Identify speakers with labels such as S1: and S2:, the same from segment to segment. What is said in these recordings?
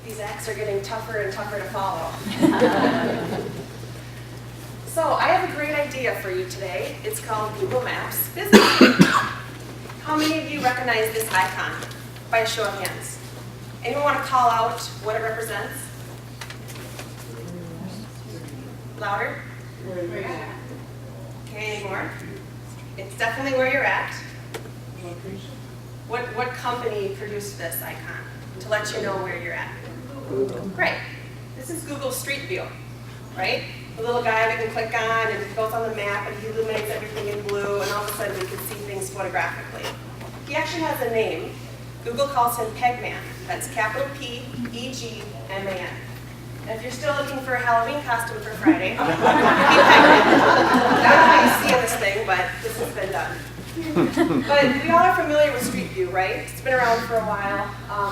S1: These acts are getting tougher and tougher to follow. So I have a great idea for you today. It's called Google Maps Business. How many of you recognize this icon by a show of hands? Anyone want to call out what it represents? Louder? Okay, any more? It's definitely where you're at. What company produced this icon to let you know where you're at? Great. This is Google Street View, right? The little guy that can click on and it goes on the map and he illuminates everything in blue and all of a sudden we can see things photographically. He actually has a name. Google calls him Pegman. That's capital P-E-G-M-A-N. And if you're still looking for a Halloween costume for Friday, be Pegman. I don't know how you see this thing, but this has been done. But we all are familiar with Street View, right? It's been around for a while.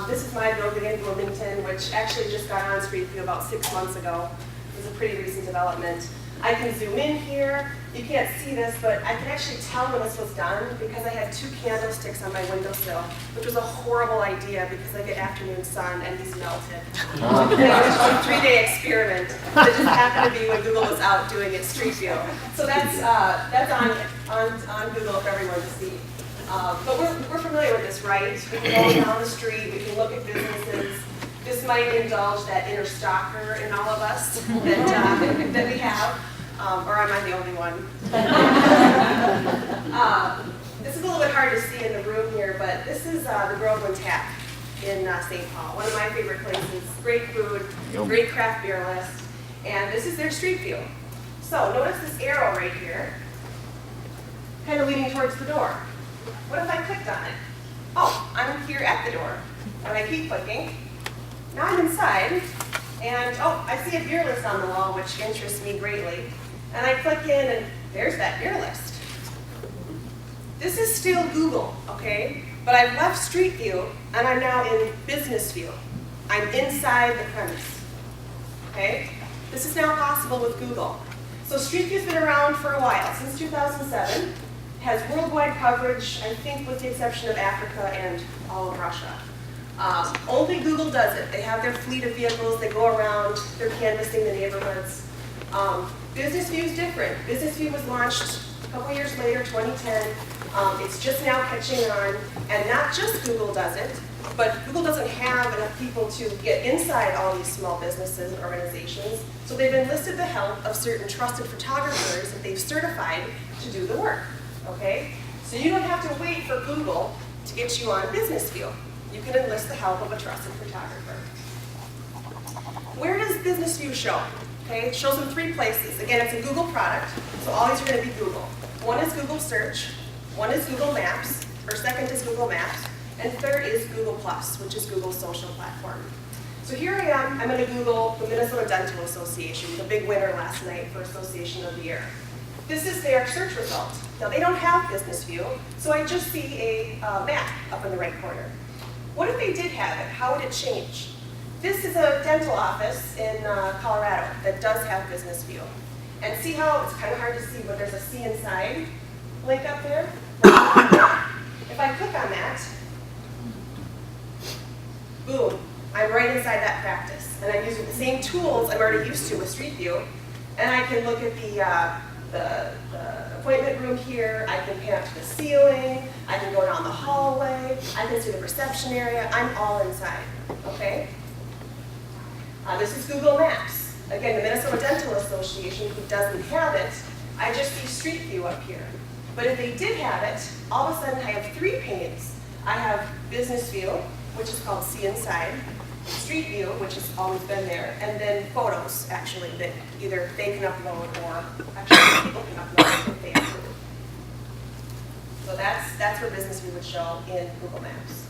S1: This is my building in Bloomington, which actually just got on Street View about 6 months ago. It was a pretty recent development. I can zoom in here. You can't see this, but I can actually tell when this was done because I had 2 candlesticks on my windowsill, which was a horrible idea because I get afternoon sun and these melted. It was just a 3-day experiment that just happened to be when Google was out doing its Street View. So that's on Google for everyone to see. But we're familiar with this, right? We can go down the street, we can look at businesses. This might indulge that inner stalker in all of us that we have. Or am I the only one? This is a little bit hard to see in the room here, but this is the Groveland Tap in St. Paul, one of my favorite places. Great food, great craft beer list, and this is their street view. So notice this arrow right here, kind of leading towards the door. What if I clicked on it? Oh, I'm here at the door, and I keep clicking. Now I'm inside, and oh, I see a beer list on the wall, which interests me greatly. And I click in, and there's that beer list. This is still Google, okay? But I've left Street View, and I'm now in Business View. I'm inside the premise, okay? This is now possible with Google. So Street View's been around for a while, since 2007. Has worldwide coverage, I think with the exception of Africa and all of Russia. Only Google does it. They have their fleet of vehicles, they go around, they're canvassing the neighborhoods. Business View is different. Business View was launched a couple years later, 2010. It's just now catching on, and not just Google does it, but Google doesn't have enough people to get inside all these small businesses and organizations, so they've enlisted the help of certain trusted photographers that they've certified to do the work, okay? So you don't have to wait for Google to get you on Business View. You can enlist the help of a trusted photographer. Where does Business View show? Okay, it shows in 3 places. Again, it's a Google product, so all these are going to be Google. One is Google Search, one is Google Maps, or second is Google Maps, and third is Google+, which is Google's social platform. So here I am, I'm going to Google the Minnesota Dental Association, the big winner last night for Association of the Year. This is their search result. Now they don't have Business View, so I just see a map up in the right corner. What if they did have it? How would it change? This is a dental office in Colorado that does have Business View. And see how it's kind of hard to see, but there's a See Inside link up there? If I click on that, boom, I'm right inside that practice. And I'm using the same tools I'm already used to with Street View. And I can look at the appointment room here, I can pan up to the ceiling, I can go down the hallway, I can see the reception area, I'm all inside, okay? This is Google Maps. Again, the Minnesota Dental Association, who doesn't have it, I just see Street View up here. But if they did have it, all of a sudden I have 3 panes. I have Business View, which is called See Inside, Street View, which has always been there, and then photos, actually, that either they can upload or actually people can upload if they approve. So that's where Business View would show in Google Maps.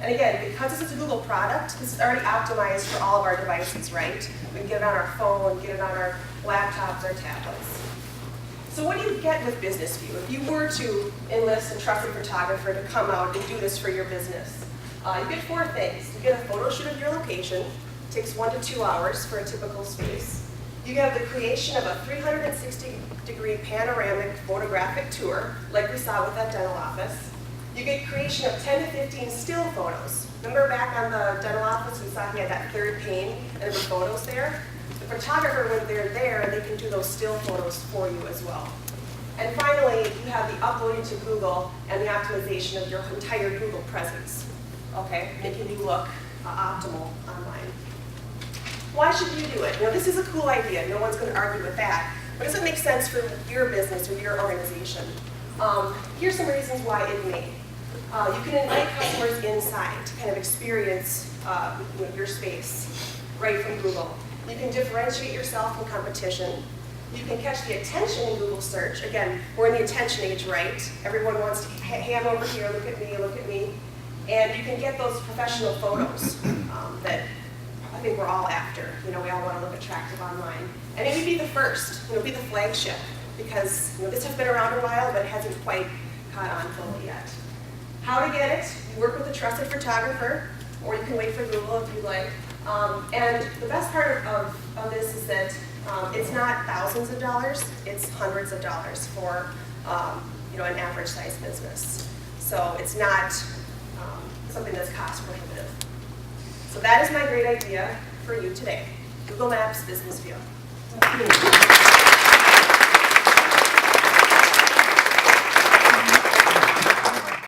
S1: And again, because this is a Google product, this is already optimized for all of our devices, right? We can get it on our phone, get it on our laptops, our tablets. So what do you get with Business View? If you were to enlist a trusted photographer to come out and do this for your business, you get 4 things. You get a photo shoot of your location. It takes 1 to 2 hours for a typical space. You have the creation of a 360-degree panoramic photographic tour, like we saw with that dental office. You get creation of 10 to 15 still photos. Remember back on the dental office, we saw he had that third pane and there were photos there? The photographer, when they're there, they can do those still photos for you as well. And finally, you have the uploading to Google and the optimization of your entire Google presence, okay? Making you look optimal online. Why should you do it? Now, this is a cool idea. No one's going to argue with that. But does it make sense for your business or your organization? Here's some reasons why it may. You can invite customers inside to kind of experience your space right from Google. You can differentiate yourself from competition. You can catch the attention in Google search. Again, we're in the attention age, right? Everyone wants to hand over here, look at me, look at me. And you can get those professional photos that I think we're all after. We all want to look attractive online. And maybe be the first, be the flagship, because this has been around a while, but it hasn't quite caught on fully yet. How to get it? You work with a trusted photographer, or you can wait for Google if you like. And the best part of this is that it's not thousands of dollars, it's hundreds of dollars for an average size business. So it's not something that's cost prohibitive. So that is my great idea for you today. Google Maps Business View.